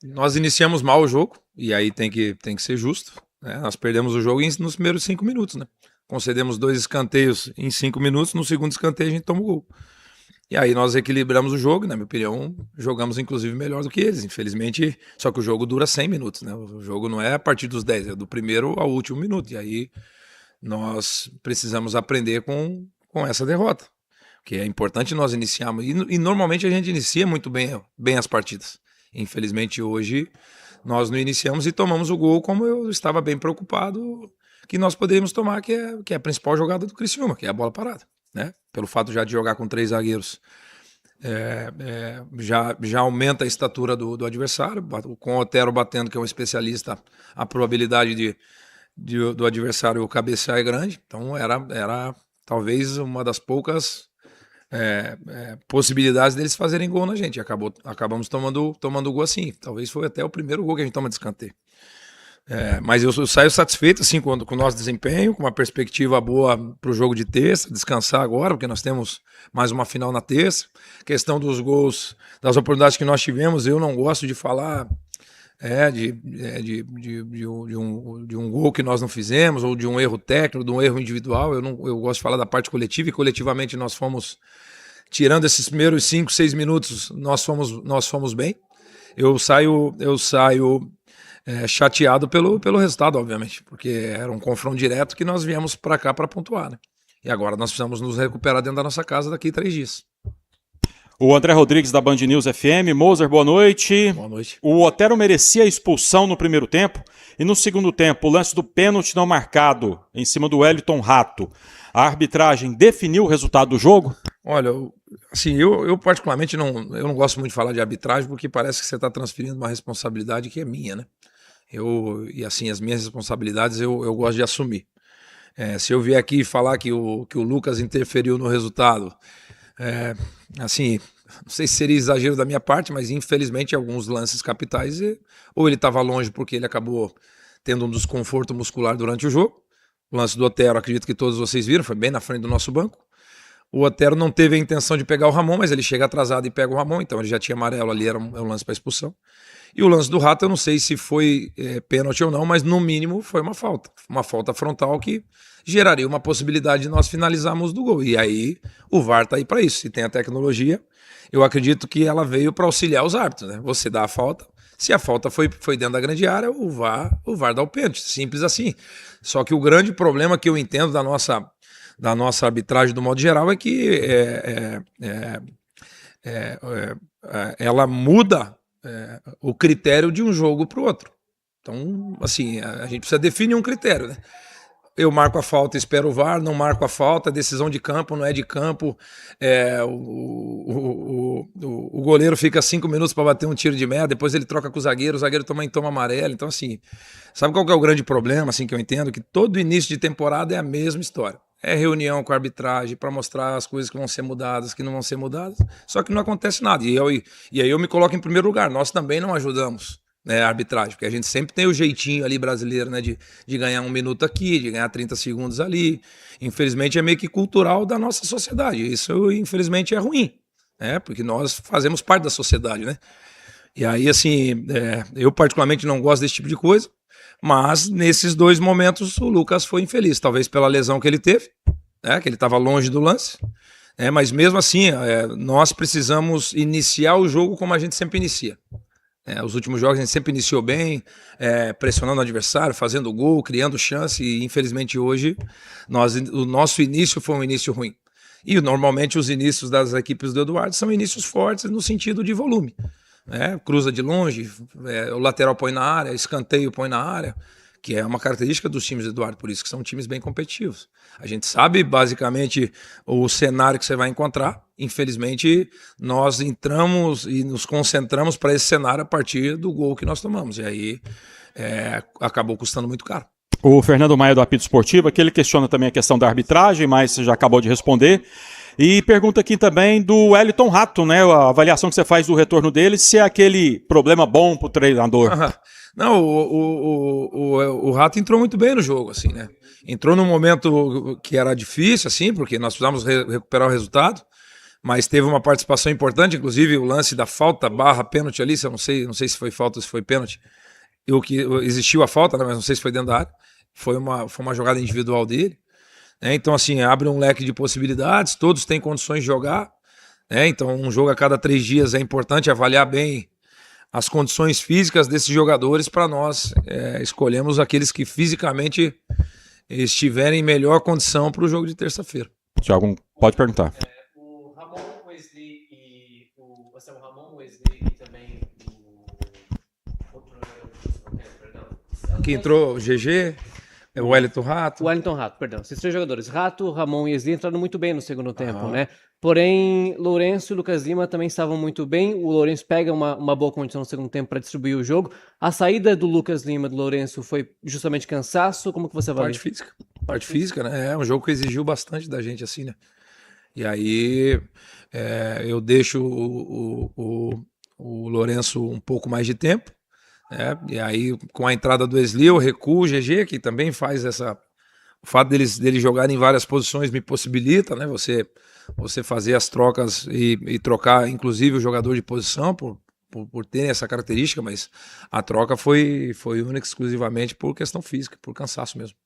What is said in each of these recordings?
nós iniciamos mal o jogo, e aí tem que ser justo, né? Nós perdemos o jogo nos primeiros 5 minutos, né? Concedemos 2 escanteios em 5 minutos, no segundo escanteio a gente toma o gol. E aí nós equilibramos o jogo, na minha opinião, jogamos inclusive melhor do que eles, infelizmente, só que o jogo dura 100 minutos, né? O jogo não é a partir dos 10, é do primeiro ao último minuto, e aí nós precisamos aprender com essa derrota, que é importante nós iniciarmos, e normalmente a gente inicia muito bem as partidas. Infelizmente hoje nós não iniciamos e tomamos o gol como eu estava bem preocupado que nós poderíamos tomar, que é a principal jogada do Criciúma, que é a bola parada, né? Pelo fato já de jogar com 3 zagueiros, já aumenta a estatura do adversário, com o Otero batendo, que é um especialista, a probabilidade do adversário cabecear é grande, então era talvez uma das poucas possibilidades deles fazerem gol na gente. Acabamos tomando gol assim. Talvez foi até o primeiro gol que a gente toma de escanteio. Mas eu saio satisfeito assim, com o nosso desempenho, com uma perspectiva boa para o jogo de terça, descansar agora, porque nós temos mais uma final na terça. Questão dos gols, das oportunidades que nós tivemos, eu não gosto de falar de um gol que nós não fizemos, ou de um erro técnico, de um erro individual. Eu gosto de falar da parte coletiva, e coletivamente nós fomos, tirando esses primeiros 5, 6 minutos, nós fomos bem. Eu saio chateado pelo resultado, obviamente, porque era um confronto direto que nós viemos para cá para pontuar, né? E agora nós precisamos nos recuperar dentro da nossa casa daqui a 3 dias. O André Rodrigues da Band News FM. Moser, boa noite. Boa noite. O Otero merecia a expulsão no primeiro tempo e no segundo tempo o lance do pênalti não marcado em cima do Wellington Rato. A arbitragem definiu o resultado do jogo? Olha, assim, eu particularmente eu não gosto muito de falar de arbitragem, porque parece que você está transferindo uma responsabilidade que é minha, né? E assim, as minhas responsabilidades eu gosto de assumir. Se eu vier aqui falar que o Lucas interferiu no resultado, assim, não sei se seria exagero da minha parte, mas infelizmente alguns lances capitais, ou ele estava longe porque ele acabou tendo um desconforto muscular durante o jogo. O lance do Otero, acredito que todos vocês viram, foi bem na frente do nosso banco. O Otero não teve a intenção de pegar o Ramon, mas ele chega atrasado e pega o Ramon, então ele já tinha amarelo ali, era um lance para expulsão. E o lance do Rato, eu não sei se foi pênalti ou não, mas no mínimo foi uma falta. Uma falta frontal que geraria uma possibilidade de nós finalizarmos do gol. E aí o VAR está aí para isso. Se tem a tecnologia, eu acredito que ela veio para auxiliar os árbitros, né? Você dá a falta, se a falta foi dentro da grande área, o VAR dá o pênalti. Simples assim. Só que o grande problema que eu entendo da nossa arbitragem do modo geral é que ela muda o critério de um jogo para o outro. Então, assim, a gente precisa definir um critério, né? Eu marco a falta, espero o VAR, não marco a falta, decisão de campo, não é de campo. O goleiro fica 5 minutos para bater um tiro de meta, depois ele troca com o zagueiro também toma amarelo. Então, assim, sabe qual que é o grande problema, assim, que eu entendo? Que todo início de temporada é a mesma história. É reunião com a arbitragem para mostrar as coisas que vão ser mudadas, que não vão ser mudadas, só que não acontece nada. E aí eu me coloco em primeiro lugar. Nós também não ajudamos, né, a arbitragem, porque a gente sempre tem o jeitinho ali brasileiro, né, de ganhar 1 minuto aqui, de ganhar 30 segundos ali. Infelizmente é meio que cultural da nossa sociedade. Isso, infelizmente, é ruim, né, porque nós fazemos parte da sociedade, né? E aí, assim, eu particularmente não gosto desse tipo de coisa. Mas nesses 2 momentos o Lucas foi infeliz, talvez pela lesão que ele teve, né, que ele estava longe do lance, mas mesmo assim nós precisamos iniciar o jogo como a gente sempre inicia. Os últimos jogos a gente sempre iniciou bem, pressionando o adversário, fazendo gol, criando chance, e infelizmente hoje o nosso início foi um início ruim. E normalmente os inícios das equipes do Eduardo são inícios fortes no sentido de volume. Cruza de longe, o lateral põe na área, escanteio põe na área, que é uma característica dos times do Eduardo, por isso que são times bem competitivos. A gente sabe basicamente o cenário que você vai encontrar. Infelizmente nós entramos e nos concentramos para esse cenário a partir do gol que nós tomamos, e aí acabou custando muito caro. O Fernando Maia do Apito Esportivo, que ele questiona também a questão da arbitragem, mas você já acabou de responder. E pergunta aqui também do Wellington Rato, né? A avaliação que você faz do retorno dele, se é aquele problema bom pro treinador. Não, o Rato entrou muito bem no jogo, assim, né? Entrou num momento que era difícil, assim, porque nós precisávamos recuperar o resultado. mas teve uma participação importante, inclusive o lance da falta barra pênalti ali, eu não sei se foi falta ou se foi pênalti, existiu a falta, né, mas não sei se foi dentro da área, foi uma jogada individual dele, né, então assim, abre um leque de possibilidades, todos têm condições de jogar, né, então um jogo a cada 3 dias é importante avaliar bem as condições físicas desses jogadores para nós escolhemos aqueles que fisicamente estiverem em melhor condição para o jogo de terça-feira. Tiago, pode perguntar. O Ramon, Wesley e o Ramon, Wesley e também o outro perdão. Que entrou o GG, o Wellington Rato. O Wellington Rato, perdão. Esses 3 jogadores, Rato, Ramon e Wesley, entraram muito bem no segundo tempo, né? Porém, Lourenço e Lucas Lima também estavam muito bem. O Lourenço pega uma boa condição no segundo tempo para distribuir o jogo. A saída do Lucas Lima, do Lourenço, foi justamente cansaço? Como que você avalia? Parte física, né? É um jogo que exigiu bastante da gente, assim, né? E aí eu deixo o Lourenço um pouco mais de tempo, né? E aí, com a entrada do Wesley, eu recuo o GG, que também faz essa... O fato deles jogarem em várias posições me possibilita, né? Você fazer as trocas e trocar, inclusive, o jogador de posição por ter essa característica, mas a troca foi única exclusivamente por questão física, por cansaço mesmo.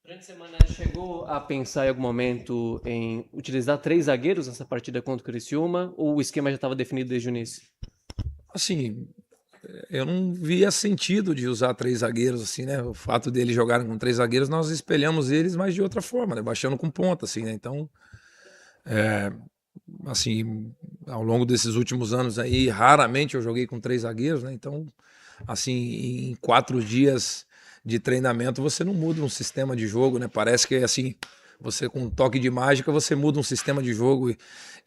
Durante a semana, chegou a pensar em algum momento em utilizar 3 zagueiros nessa partida contra o Criciúma, ou o esquema já estava definido desde o início? Assim, eu não via sentido de usar 3 zagueiros, assim, né? O fato deles jogarem com 3 zagueiros, nós espelhamos eles, mas de outra forma, né? Baixando com ponta, assim, né? Então, assim, ao longo desses últimos anos aí, raramente eu joguei com 3 zagueiros, né? Então, assim, em 4 dias de treinamento, você não muda um sistema de jogo, né? Parece que, assim, você com um toque de mágica, você muda um sistema de jogo.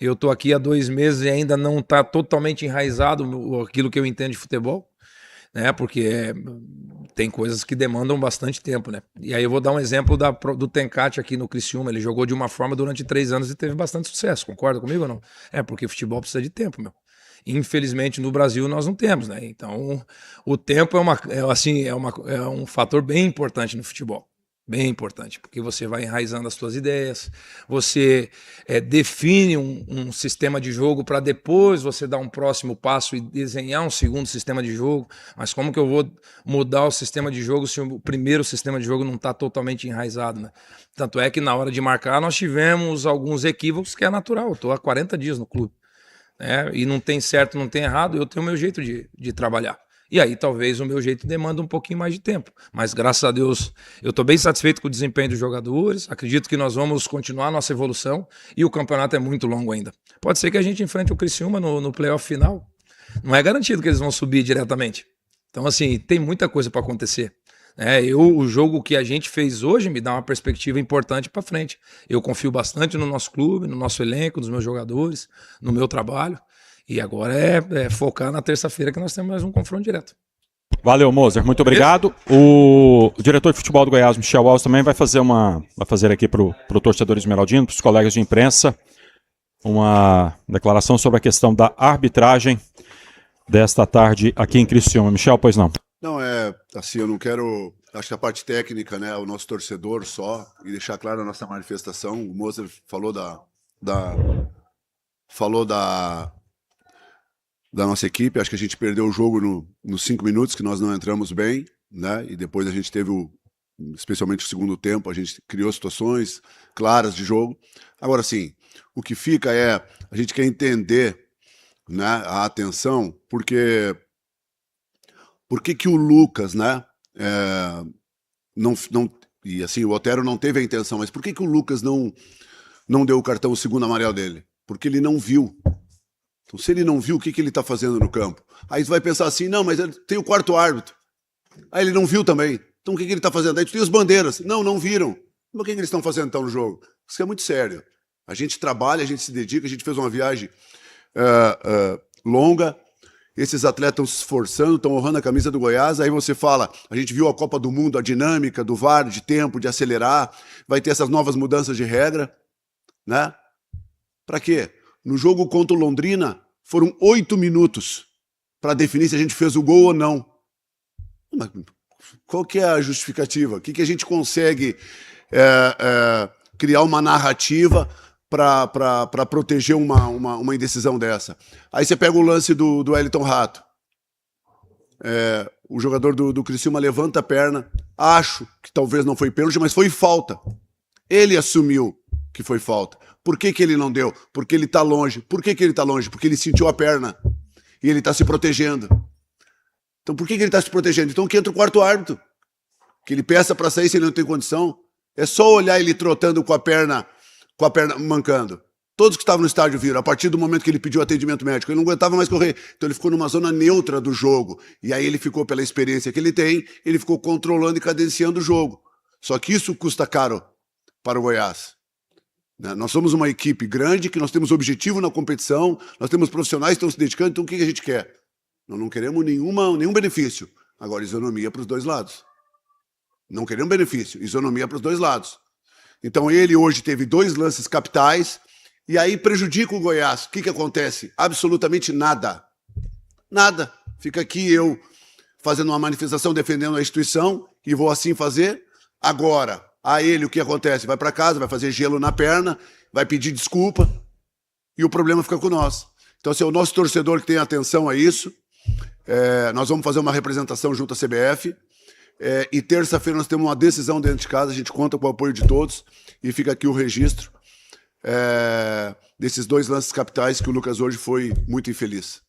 Eu tô aqui há 2 meses e ainda não tá totalmente enraizado aquilo que eu entendo de futebol, né? Porque tem coisas que demandam bastante tempo, né? E aí eu vou dar um exemplo do Tencate aqui no Criciúma. Ele jogou de uma forma durante 3 anos e teve bastante sucesso. Concorda comigo ou não? Porque futebol precisa de tempo, meu. Infelizmente no Brasil nós não temos, né? Então o tempo é um fator bem importante no futebol. Bem importante, porque você vai enraizando as suas ideias, você define um sistema de jogo para depois você dar um próximo passo e desenhar um segundo sistema de jogo. Mas como que eu vou mudar o sistema de jogo se o primeiro sistema de jogo não está totalmente enraizado, né? Tanto é que na hora de marcar nós tivemos alguns equívocos que é natural. Eu estou há 40 dias no clube, né? E não tem certo, não tem errado, eu tenho o meu jeito de trabalhar. E aí talvez o meu jeito demanda um pouquinho mais de tempo. Mas graças a Deus eu estou bem satisfeito com o desempenho dos jogadores. Acredito que nós vamos continuar a nossa evolução e o campeonato é muito longo ainda. Pode ser que a gente enfrente o Criciúma no playoff final. Não é garantido que eles vão subir diretamente. Então assim, tem muita coisa para acontecer. O jogo que a gente fez hoje me dá uma perspectiva importante para frente. Eu confio bastante no nosso clube, no nosso elenco, nos meus jogadores, no meu trabalho. E agora é focar na terça-feira que nós temos mais um confronto direto. Valeu, Moser. Muito obrigado. O diretor de futebol do Goiás, Michel Alves, também vai fazer aqui para o torcedor esmeraldino, para os colegas de imprensa, uma declaração sobre a questão da arbitragem desta tarde aqui em Criciúma. Michel, pois não? Não, assim, eu não quero... Acho que a parte técnica, né, o nosso torcedor só, e deixar claro a nossa manifestação. O Moser falou da nossa equipe. Acho que a gente perdeu o jogo nos 5 minutos, que nós não entramos bem, né? E depois a gente teve, especialmente o segundo tempo, a gente criou situações claras de jogo. Agora sim, o que fica a gente quer entender, né, a atenção, porque por que o Lucas, né, e assim, o Otero não teve a intenção, mas por que o Lucas não deu o cartão, o segundo amarelo dele? Porque ele não viu. Então, se ele não viu, o que ele está fazendo no campo? Aí você vai pensar assim, não, mas tem o 4º árbitro. Aí ele não viu também. Então o que ele está fazendo? Aí tu tem os bandeiras. Não viram. Mas o que eles estão fazendo então no jogo? Isso é muito sério. A gente trabalha, a gente se dedica, a gente fez uma viagem longa. Esses atletas estão se esforçando, estão honrando a camisa do Goiás. Aí você fala, a gente viu a Copa do Mundo, a dinâmica do VAR, de tempo, de acelerar. Vai ter essas novas mudanças de regra, né? Para quê? No jogo contra o Londrina, foram 8 minutos para definir se a gente fez o gol ou não. Mas qual que é a justificativa? O que a gente consegue criar uma narrativa para proteger uma indecisão dessa. Aí você pega o lance do Wellington Rato. O jogador do Criciúma levanta a perna, acho que talvez não foi pênalti, mas foi falta. Ele assumiu que foi falta. Por que ele não deu? Porque ele tá longe. Por que ele tá longe? Porque ele sentiu a perna e ele tá se protegendo. Então por que ele tá se protegendo? Então que entra o quarto árbitro. Que ele peça para sair se ele não tem condição. É só olhar ele trotando com a perna mancando. Todos que estavam no estádio viram, a partir do momento que ele pediu atendimento médico, ele não aguentava mais correr. Então ele ficou numa zona neutra do jogo. E aí ele ficou, pela experiência que ele tem, ele ficou controlando e cadenciando o jogo. Só que isso custa caro para o Goiás. Nós somos uma equipe grande, que nós temos objetivo na competição, nós temos profissionais que estão se dedicando, então o que a gente quer? Nós não queremos nenhum benefício. Agora, isonomia para os dois lados. Não queremos benefício, isonomia para os dois lados. Então ele hoje teve 2 lances capitais, e aí prejudica o Goiás. O que acontece? Absolutamente nada. Nada. Fica aqui eu fazendo uma manifestação defendendo a instituição, e vou assim fazer. Agora, a ele o que acontece? Vai para casa, vai fazer gelo na perna, vai pedir desculpa, e o problema fica com nós. Então, se é o nosso torcedor que tem atenção a isso, nós vamos fazer uma representação junto à CBF, e terça-feira nós temos uma decisão dentro de casa, a gente conta com o apoio de todos, e fica aqui o registro desses 2 lances capitais que o Lucas hoje foi muito infeliz.